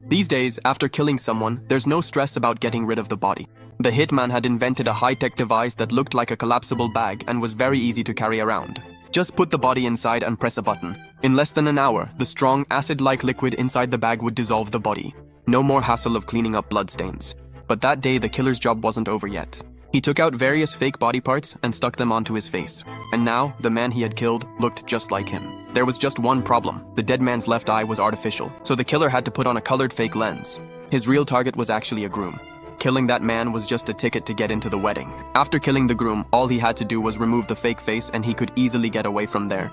These days, after killing someone, there's no stress about getting rid of the body. The hitman had invented a high-tech device that looked like a collapsible bag and was very easy to carry around. Just put the body inside and press a button. In less than an hour, the strong, acid-like liquid inside the bag would dissolve the body. No more hassle of cleaning up bloodstains. But that day, the killer's job wasn't over yet. He took out various fake body parts and stuck them onto his face. And now, the man he had killed looked just like him. There was just one problem. The dead man's left eye was artificial, so the killer had to put on a colored fake lens. His real target was actually a groom. Killing that man was just a ticket to get into the wedding. After killing the groom, all he had to do was remove the fake face and he could easily get away from there.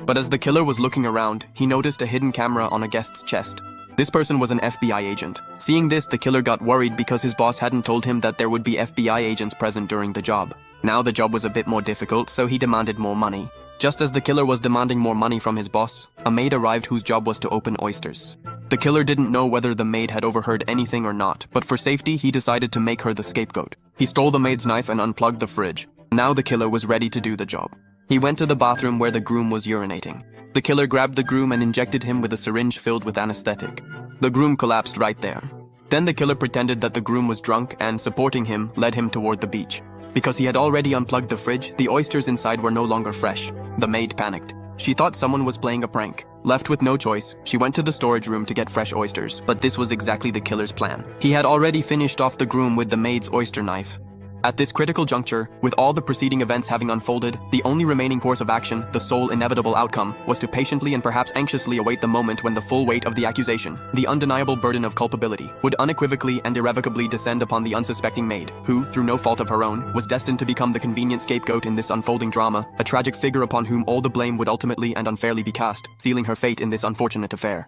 But as the killer was looking around, he noticed a hidden camera on a guest's chest. This person was an FBI agent. Seeing this, the killer got worried because his boss hadn't told him that there would be FBI agents present during the job. Now the job was a bit more difficult, so he demanded more money. Just as the killer was demanding more money from his boss, a maid arrived whose job was to open oysters. The killer didn't know whether the maid had overheard anything or not, but for safety, he decided to make her the scapegoat. He stole the maid's knife and unplugged the fridge. Now the killer was ready to do the job. He went to the bathroom where the groom was urinating. The killer grabbed the groom and injected him with a syringe filled with anesthetic. The groom collapsed right there. Then the killer pretended that the groom was drunk and, supporting him, led him toward the beach. Because he had already unplugged the fridge, the oysters inside were no longer fresh. The maid panicked. She thought someone was playing a prank. Left with no choice, she went to the storage room to get fresh oysters, but this was exactly the killer's plan. He had already finished off the groom with the maid's oyster knife. At this critical juncture, with all the preceding events having unfolded, the only remaining course of action, the sole inevitable outcome, was to patiently and perhaps anxiously await the moment when the full weight of the accusation, the undeniable burden of culpability, would unequivocally and irrevocably descend upon the unsuspecting maid, who, through no fault of her own, was destined to become the convenient scapegoat in this unfolding drama, a tragic figure upon whom all the blame would ultimately and unfairly be cast, sealing her fate in this unfortunate affair.